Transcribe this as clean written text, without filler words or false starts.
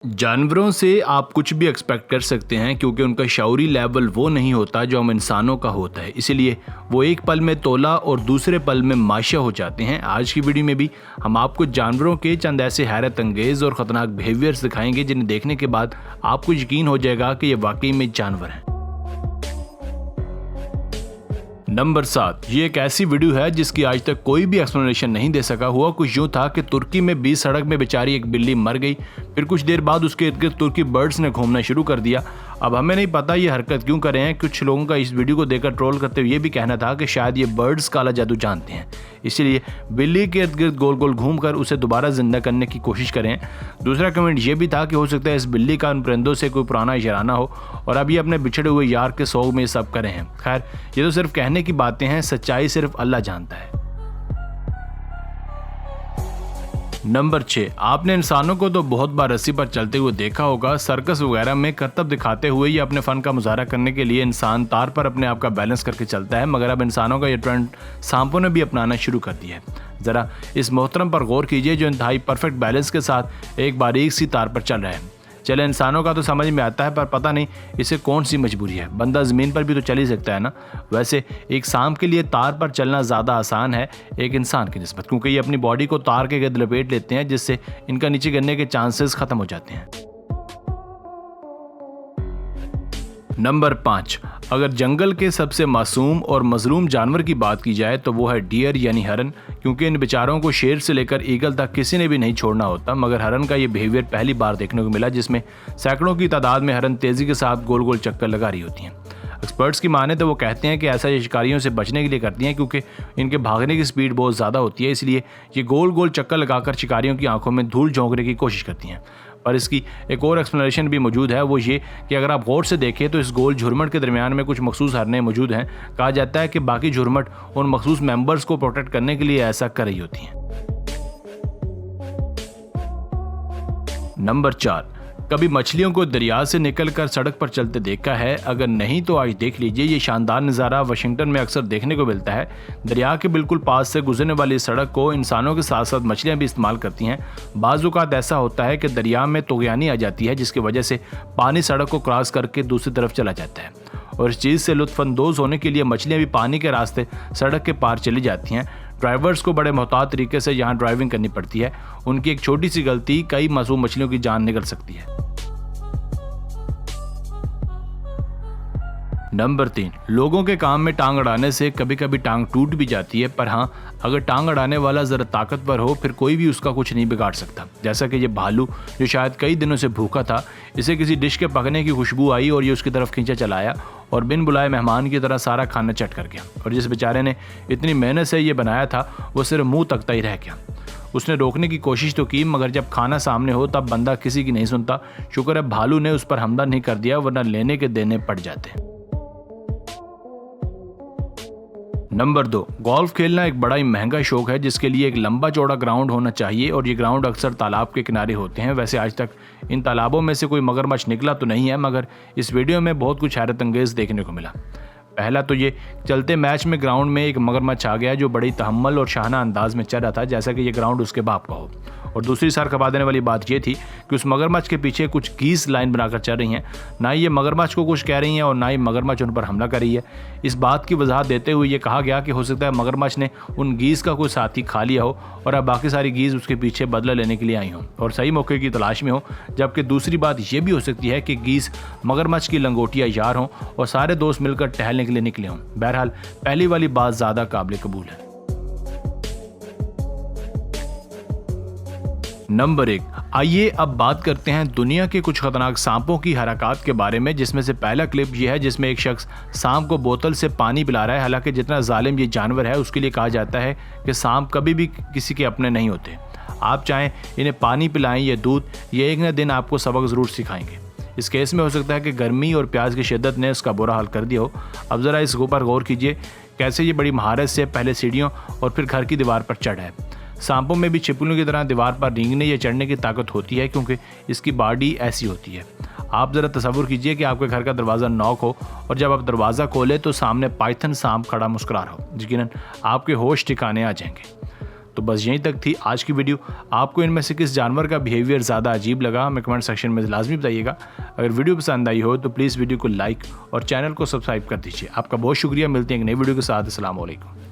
जानवरों से आप कुछ भी एक्सपेक्ट कर सकते हैं क्योंकि उनका शऊरी लेवल वो नहीं होता जो हम इंसानों का होता है। इसीलिए वो एक पल में तोला और दूसरे पल में माशा हो जाते हैं। आज की वीडियो में भी हम आपको जानवरों के चंद ऐसे हैरत अंगेज और ख़तरनाक बिहेवियर्स दिखाएंगे जिन्हें देखने के बाद आपको यकीन हो जाएगा कि ये वाकई में जानवर हैं। नंबर 7, ये एक ऐसी वीडियो है जिसकी आज तक कोई भी एक्सप्लेनेशन नहीं दे सका। हुआ कुछ यूँ था कि तुर्की में बीच सड़क में बेचारी एक बिल्ली मर गई। फिर कुछ देर बाद उसके इर्द गिर्द तुर्की बर्ड्स ने घूमना शुरू कर दिया। अब हमें नहीं पता ये हरकत क्यों कर रहे हैं। कुछ लोगों का इस वीडियो को देखकर ट्रोल करते हुए ये भी कहना था कि शायद ये बर्ड्स काला जादू जानते हैं, इसीलिए बिल्ली के इर्द गिर्द गोल गोल घूमकर उसे दोबारा जिंदा करने की कोशिश करें। दूसरा कमेंट ये भी था कि हो सकता है इस बिल्ली का उन परिंदों से कोई पुराना इशाराना हो और अब ये अपने बिछड़े हुए यार के सोग में सब करे हैं। खैर, ये तो सिर्फ कहने की बातें हैं, सच्चाई सिर्फ अल्लाह जानता है। नंबर 6, आपने इंसानों को तो बहुत बार रस्सी पर चलते हुए देखा होगा। सर्कस वगैरह में करतब दिखाते हुए या अपने फन का मुजाहरा करने के लिए इंसान तार पर अपने आप का बैलेंस करके चलता है, मगर अब इंसानों का ये ट्रेंड सांपों ने भी अपनाना शुरू कर दिया है। ज़रा इस मोहतरम पर गौर कीजिए जो इंतहाई परफेक्ट बैलेंस के साथ एक बारीक सी तार पर चल रहा है। चले, इंसानों का तो समझ में आता है, पर पता नहीं इसे कौन सी मजबूरी है। बंदा ज़मीन पर भी तो चल ही सकता है ना। वैसे एक सांप के लिए तार पर चलना ज़्यादा आसान है एक इंसान की निस्बत, क्योंकि ये अपनी बॉडी को तार के गिर्द लपेट लेते हैं जिससे इनका नीचे गिरने के चांसेस ख़त्म हो जाते हैं। नंबर 5, अगर जंगल के सबसे मासूम और मजलूम जानवर की बात की जाए तो वो है डियर यानी हरन, क्योंकि इन बेचारों को शेर से लेकर ईगल तक किसी ने भी नहीं छोड़ना होता। मगर हरन का ये बिहेवियर पहली बार देखने को मिला जिसमें सैकड़ों की तादाद में हरन तेज़ी के साथ गोल गोल चक्कर लगा रही होती हैं। एक्सपर्ट्स की माने तो वो कहते हैं कि ऐसा ये शिकारियों से बचने के लिए करती हैं क्योंकि इनके भागने की स्पीड बहुत ज़्यादा होती है, इसलिए ये गोल गोल चक्कर लगाकर शिकारियों की आंखों में धूल झोंकने की कोशिश करती हैं। पर इसकी एक और एक्सप्लेनेशन भी मौजूद है, वो ये कि अगर आप गौर से देखें तो इस गोल झुरमट के दरमियान में कुछ मखसूस हरनें मौजूद हैं। कहा जाता है कि बाकी झुरमट उन मखसूस मेंबर्स को प्रोटेक्ट करने के लिए ऐसा कर रही होती हैं। नंबर 4, कभी मछलियों को दरिया से निकलकर सड़क पर चलते देखा है? अगर नहीं तो आज देख लीजिए। ये शानदार नज़ारा वाशिंगटन में अक्सर देखने को मिलता है। दरिया के बिल्कुल पास से गुजरने वाली सड़क को इंसानों के साथ साथ मछलियां भी इस्तेमाल करती हैं। बाज़ औक़ात ऐसा होता है कि दरिया में तुग़यानी आ जाती है जिसकी वजह से पानी सड़क को क्रॉस करके दूसरी तरफ चला जाता है, और इस चीज़ से लुत्फ़अंदोज़ होने के लिए मछलियाँ भी पानी के रास्ते सड़क के पार चली जाती हैं। ड्राइवर्स को बड़े मोहतात तरीके से यहाँ ड्राइविंग करनी पड़ती है। उनकी एक छोटी सी गलती कई मासूम मछलियों की जान निकल सकती है। नंबर 3, लोगों के काम में टांग अड़ाने से कभी कभी टांग टूट भी जाती है, पर हाँ, अगर टांग अड़ाने वाला ज़रा ताकतवर हो फिर कोई भी उसका कुछ नहीं बिगाड़ सकता। जैसा कि ये भालू जो शायद कई दिनों से भूखा था, इसे किसी डिश के पकने की खुशबू आई और ये उसकी तरफ खींचा चलाया और बिन बुलाए मेहमान की तरह सारा खाना चट कर गया। और जिस बेचारे ने इतनी मेहनत से ये बनाया था वो सिर्फ मुँह तकता ही रह गया। उसने रोकने की कोशिश तो की, मगर जब खाना सामने हो तब बंदा किसी की नहीं सुनता। शुक्र है भालू ने उस पर हमला नहीं कर दिया, वरना लेने के देने पड़ जाते। नंबर 2, गोल्फ खेलना एक बड़ा ही महंगा शौक है जिसके लिए एक लंबा चौड़ा ग्राउंड होना चाहिए, और ये ग्राउंड अक्सर तालाब के किनारे होते हैं। वैसे आज तक इन तालाबों में से कोई मगरमच्छ निकला तो नहीं है, मगर इस वीडियो में बहुत कुछ हैरत अंगेज देखने को मिला। पहला तो ये चलते मैच में ग्राउंड में एक मगरमच्छ आ गया जो बड़ी तहम्मुल और शाहाना अंदाज में चल रहा था, जैसा कि ये ग्राउंड उसके बाप का हो। और दूसरी सर खपा देने वाली बात ये थी कि उस मगरमच्छ के पीछे कुछ गीस लाइन बनाकर चल रही हैं। ना ही ये मगरमच्छ को कुछ कह रही हैं और ना ही मगरमच्छ उन पर हमला कर रही है। इस बात की वजाहत देते हुए ये कहा गया कि हो सकता है मगरमच्छ ने उन गीस का कोई साथी खा लिया हो और अब बाकी सारी गीस उसके पीछे बदला लेने के लिए आई हों और सही मौके की तलाश में हो। जबकि दूसरी बात ये भी हो सकती है कि गीस मगरमच्छ की लंगोटिया यार हों और सारे दोस्त मिलकर टहलने के लिए निकले हों। बहरहाल पहली वाली बात ज़्यादा काबिल कबूल है। नंबर 1, आइए अब बात करते हैं दुनिया के कुछ खतरनाक सांपों की हरकत के बारे में, जिसमें से पहला क्लिप ये है जिसमें एक शख्स सांप को बोतल से पानी पिला रहा है। हालांकि जितना जालिम ये जानवर है उसके लिए कहा जाता है कि सांप कभी भी किसी के अपने नहीं होते। आप चाहें इन्हें पानी पिलाएं या दूध, ये एक न दिन आपको सबक ज़रूर सिखाएंगे। इस केस में हो सकता है कि गर्मी और प्याज की शिद्दत ने उसका बुरा हाल कर दिया हो। अब ज़रा इस पर गौर कीजिए कैसे ये बड़ी महारत से पहले सीढ़ियों और फिर घर की दीवार पर चढ़ा है। सांपों में भी छिपकलियों की तरह दीवार पर रेंगने या चढ़ने की ताकत होती है क्योंकि इसकी बॉडी ऐसी होती है। आप ज़रा तसव्वुर कीजिए कि आपके घर का दरवाज़ा नॉक हो और जब आप दरवाज़ा खोलें तो सामने पाइथन सांप खड़ा मुस्कुरा रहा हो। यकीनन आपके होश ठिकाने आ जाएंगे। तो बस यहीं तक थी आज की वीडियो। आपको इनमें से किस जानवर का बिहेवियर ज़्यादा अजीब लगा हमें कमेंट सेक्शन में लाजमी बताइएगा। अगर वीडियो पसंद आई हो तो प्लीज़ वीडियो को लाइक और चैनल को सब्सक्राइब कर दीजिए। आपका बहुत शुक्रिया। मिलते हैं एक नई वीडियो के साथ। अस्सलाम वालेकुम।